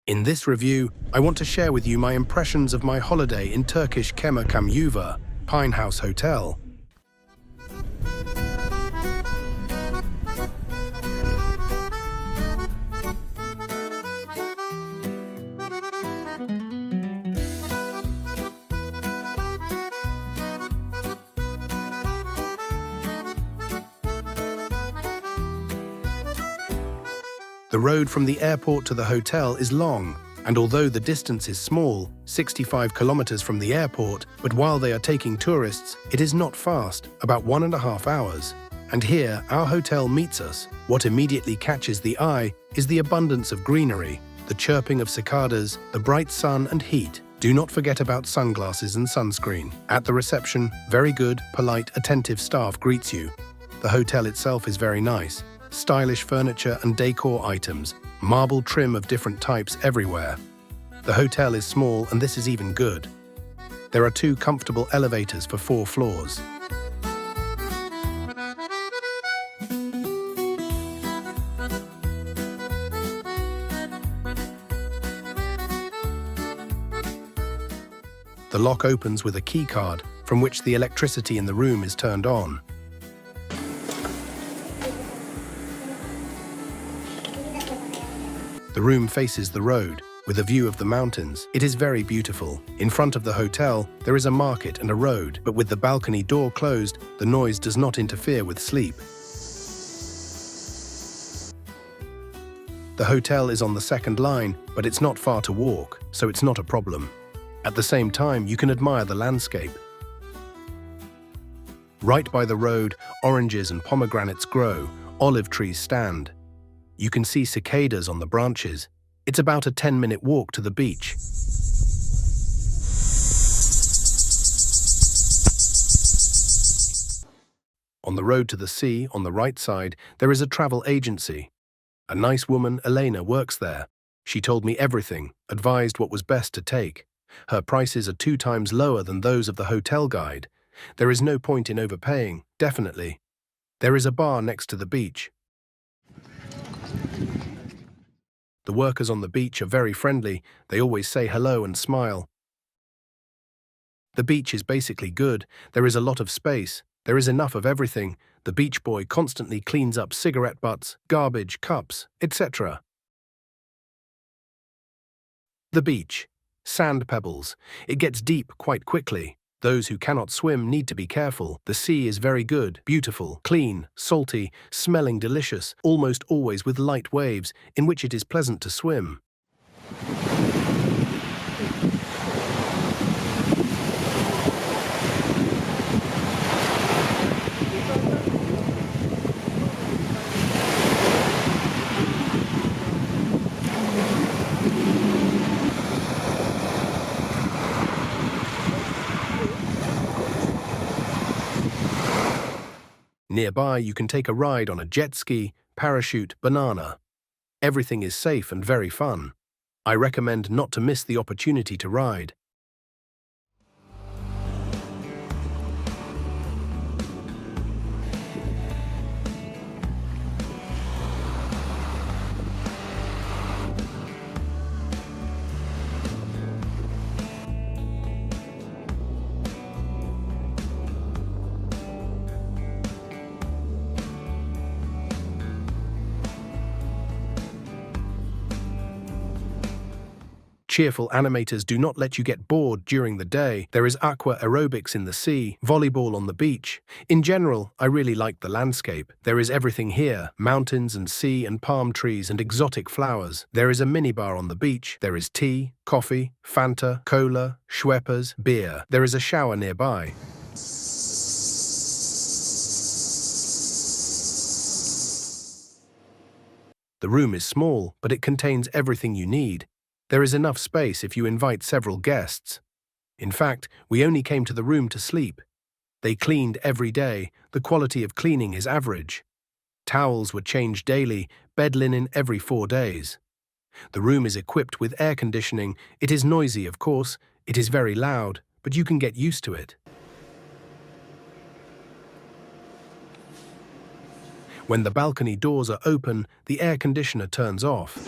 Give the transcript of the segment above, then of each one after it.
In this review, I want to share with you my impressions of my holiday in Turkish Kemer Camyuva, Pine House Hotel. The road from the airport to the hotel is long, and although the distance is small, 65 kilometers from the airport, but while they are taking tourists, it is not fast, about 1.5 hours. And here, our hotel meets us. What immediately catches the eye is the abundance of greenery, the chirping of cicadas, the bright sun and heat. Do not forget about sunglasses and sunscreen. At the reception, very good, polite, attentive staff greets you. The hotel itself is very nice. Stylish furniture and decor items, marble trim of different types everywhere. The hotel is small and this is even good. There are 2 comfortable elevators for 4 floors. The lock opens with a key card from which the electricity in the room is turned on. The room faces the road, with a view of the mountains. It is very beautiful. In front of the hotel, there is a market and a road, but with the balcony door closed, the noise does not interfere with sleep. The hotel is on the 2nd line, but it's not far to walk, so it's not a problem. At the same time, you can admire the landscape. Right by the road, oranges and pomegranates grow, olive trees stand. You can see cicadas on the branches. It's about a 10-minute walk to the beach. On the road to the sea, on the right side, there is a travel agency. A nice woman, Elena, works there. She told me everything, advised what was best to take. Her prices are 2 times lower than those of the hotel guide. There is no point in overpaying, definitely. There is a bar next to the beach. The workers on the beach are very friendly. They always say hello and smile. The beach is basically good. There is a lot of space. There is enough of everything. The beach boy constantly cleans up cigarette butts, garbage, cups, etc. The beach. Sand pebbles. It gets deep quite quickly. Those who cannot swim need to be careful. The sea is very good, beautiful, clean, salty, smelling delicious, almost always with light waves, in which it is pleasant to swim. Nearby, you can take a ride on a jet ski, parachute, banana. Everything is safe and very fun. I recommend not to miss the opportunity to ride. Cheerful animators do not let you get bored during the day. There is aqua aerobics in the sea, volleyball on the beach. In general, I really like the landscape. There is everything here, mountains and sea and palm trees and exotic flowers. There is a minibar on the beach. There is tea, coffee, Fanta, cola, Schweppes, beer. There is a shower nearby. The room is small, but it contains everything you need. There is enough space if you invite several guests. In fact, we only came to the room to sleep. They cleaned every day. The quality of cleaning is average. Towels were changed daily, bed linen every 4 days. The room is equipped with air conditioning. It is noisy, of course. It is very loud, but you can get used to it. When the balcony doors are open, the air conditioner turns off.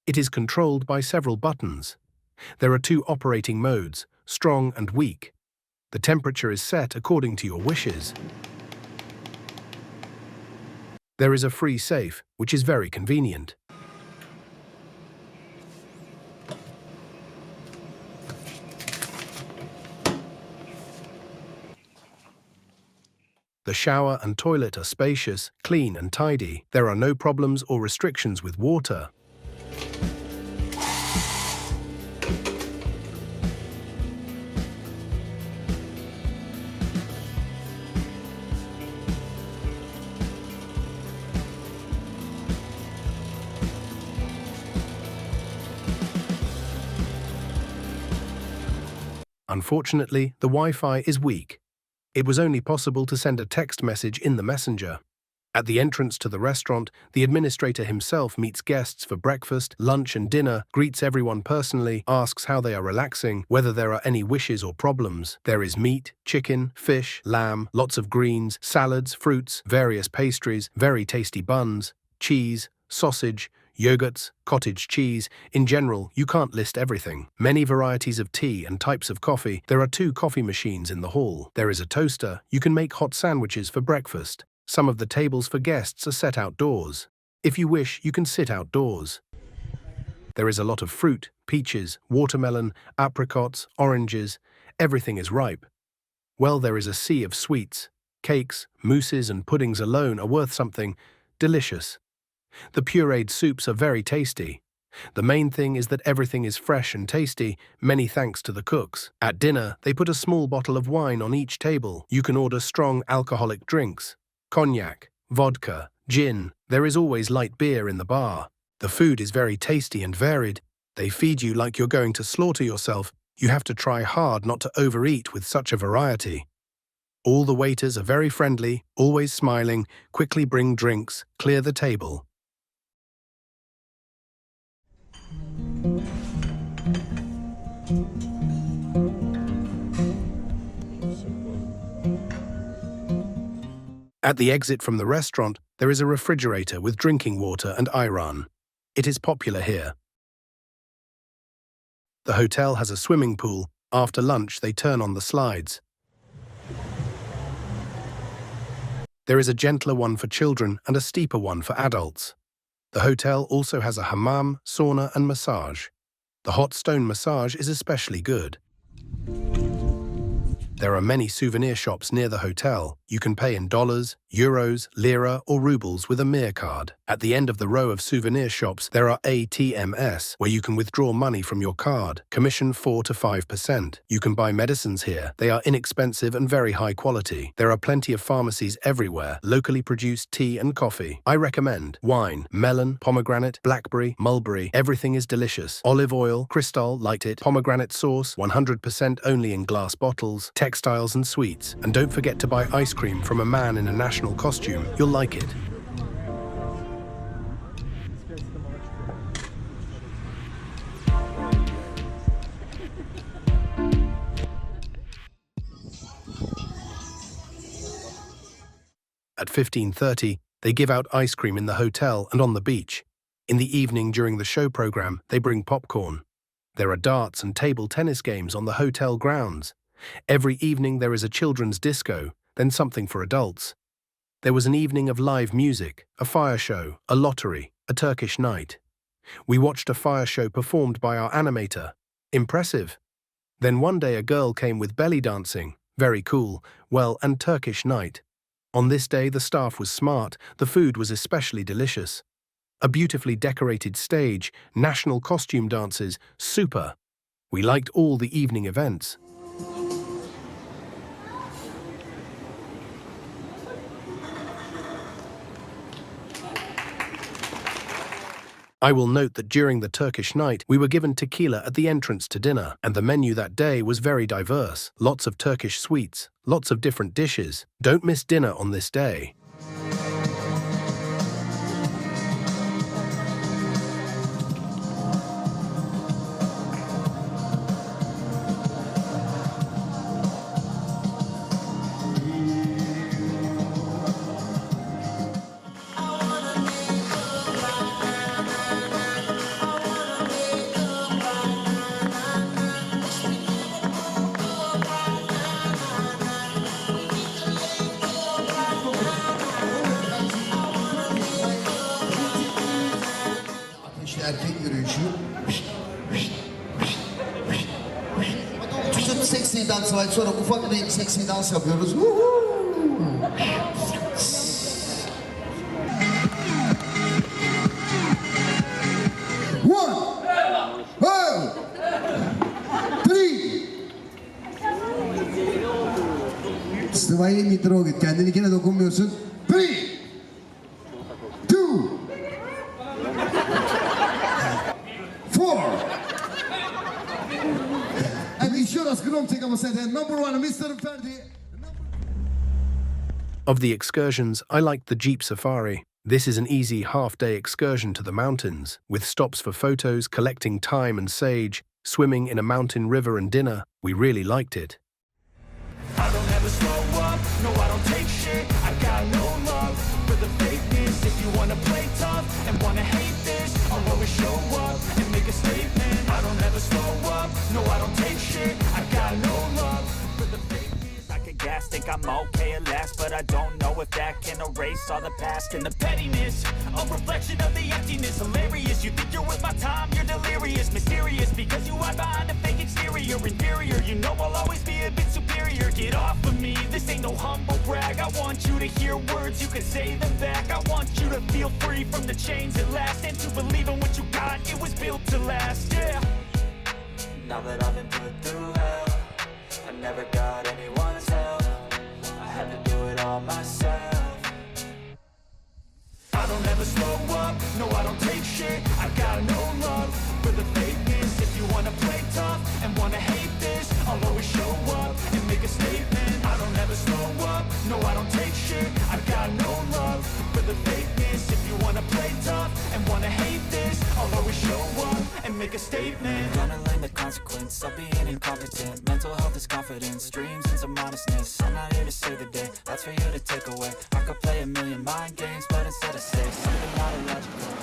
It is controlled by several buttons. There are two operating modes, strong and weak. The temperature is set according to your wishes. There is a free safe, which is very convenient. The shower and toilet are spacious, clean and tidy. There are no problems or restrictions with water. Unfortunately, the Wi-Fi is weak. It was only possible to send a text message in the messenger. At the entrance to the restaurant, the administrator himself meets guests for breakfast, lunch and dinner, greets everyone personally, asks how they are relaxing, whether there are any wishes or problems. There is meat, chicken, fish, lamb, lots of greens, salads, fruits, various pastries, very tasty buns, cheese, sausage, yogurts, cottage cheese. In general, you can't list everything. Many varieties of tea and types of coffee. There are 2 coffee machines in the hall. There is a toaster. You can make hot sandwiches for breakfast. Some of the tables for guests are set outdoors. If you wish, you can sit outdoors. There is a lot of fruit, peaches, watermelon, apricots, oranges. Everything is ripe. Well, there is a sea of sweets. Cakes, mousses and puddings alone are worth something. Delicious. The pureed soups are very tasty. The main thing is that everything is fresh and tasty, many thanks to the cooks. At dinner, they put a small bottle of wine on each table. You can order strong alcoholic drinks. Cognac, vodka, gin. There is always light beer in the bar. The food is very tasty and varied. They feed you like you're going to slaughter yourself. You have to try hard not to overeat with such a variety. All the waiters are very friendly, always smiling, quickly bring drinks, clear the table. At the exit from the restaurant, there is a refrigerator with drinking water and ayran. It is popular here. The hotel has a swimming pool. After lunch, they turn on the slides. There is a gentler one for children and a steeper one for adults. The hotel also has a hammam, sauna and massage. The hot stone massage is especially good. There are many souvenir shops near the hotel. You can pay in dollars, euros, lira or rubles with a Mir card. At the end of the row of souvenir shops, there are ATMs, where you can withdraw money from your card. Commission 4 to 5%. You can buy medicines here. They are inexpensive and very high quality. There are plenty of pharmacies everywhere, locally produced tea and coffee. I recommend wine, melon, pomegranate, blackberry, mulberry. Everything is delicious. Olive oil, crystal, light it, pomegranate sauce, 100% only in glass bottles, textiles and sweets. And don't forget to buy ice cream from a man in a national costume. You'll like it. At 15:30, they give out ice cream in the hotel and on the beach. In the evening during the show program, they bring popcorn. There are darts and table tennis games on the hotel grounds. Every evening there is a children's disco, then something for adults. There was an evening of live music, a fire show, a lottery, a Turkish night. We watched a fire show performed by our animator. Impressive. Then one day a girl came with belly dancing. Very cool. Well, and Turkish night. On this day the staff was smart, the food was especially delicious. A beautifully decorated stage, national costume dances, super. We liked all the evening events. I will note that during the Turkish night, we were given tequila at the entrance to dinner, and the menu that day was very diverse. Lots of Turkish sweets, lots of different dishes. Don't miss dinner on this day. erkek yürüyüşü. Küçük seksi dans var, sonra ufak bir seksi dans yapıyoruz. Sıvayı не трогать, kendininkine dokunmuyorsun. 3, 2, 4. And еще раз громче, como se dice, number one, Mr. Ferdi. Of the excursions, I liked the Jeep Safari. This is an easy half-day excursion to the mountains, with stops for photos, collecting thyme and sage, swimming in a mountain river and dinner. We really liked it. I don't ever slow up, no I don't take shit. I got no love for the fakeness. If you wanna play tough and wanna hate this, I'll always show up and make a statement. I don't ever slow up, no I don't take shit. I got no love for the fakeness. I could gas, think I'm okay at last, but I don't know if that can erase all the past and the pettiness. A reflection of the emptiness, hilarious. You think you're worth my time, you're delirious. Mysterious, because you hide behind a fake exterior. Inferior, you know I'll always be a bit superior. Get off of me, this ain't no humble brag. I want you to hear words, you can say them back. I want you to feel free from the chains at last, and to believe in what you got, it was built to last, yeah. Now that I've been put through hell, I never got anyone's help. I had to do it all myself. I don't ever slow up, no I don't take shit. I got no love for the fakeness. If you wanna play tough and wanna hate this, I'll always show up and make a statement. I don't ever slow up, no I don't take shit. I got no love for the fakeness. If you wanna play tough and wanna hate this, I'll always show up and make a statement. Gonna learn the consequence of being incompetent. Mental health is confidence, dreams and some honestness. I'm not here to save the day, that's for you to take away. I could play a million mind games, but instead I say something not illogical.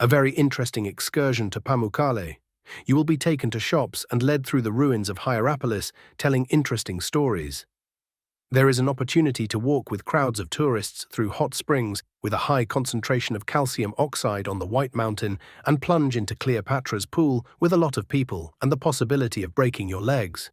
a very interesting excursion to Pamukkale. You will be taken to shops and led through the ruins of Hierapolis, telling interesting stories. There is an opportunity to walk with crowds of tourists through hot springs with a high concentration of calcium oxide on the White Mountain and plunge into Cleopatra's Pool with a lot of people and the possibility of breaking your legs.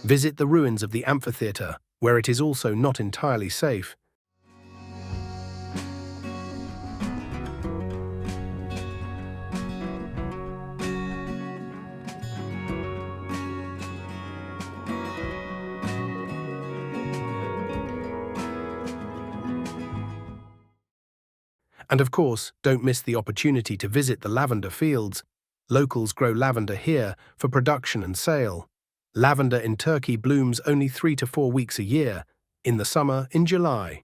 Visit the ruins of the amphitheater, where it is also not entirely safe. And of course, don't miss the opportunity to visit the lavender fields. Locals grow lavender here for production and sale. Lavender in Turkey blooms only 3 to 4 weeks a year, in the summer in July.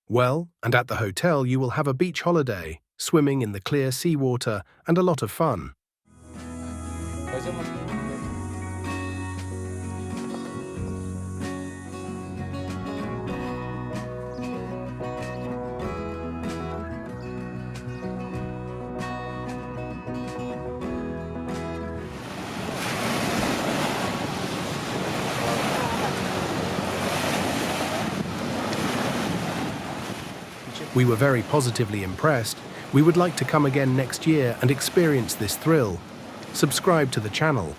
Well, and at the hotel you will have a beach holiday, swimming in the clear seawater and a lot of fun. We were very positively impressed. We would like to come again next year and experience this thrill. Subscribe to the channel.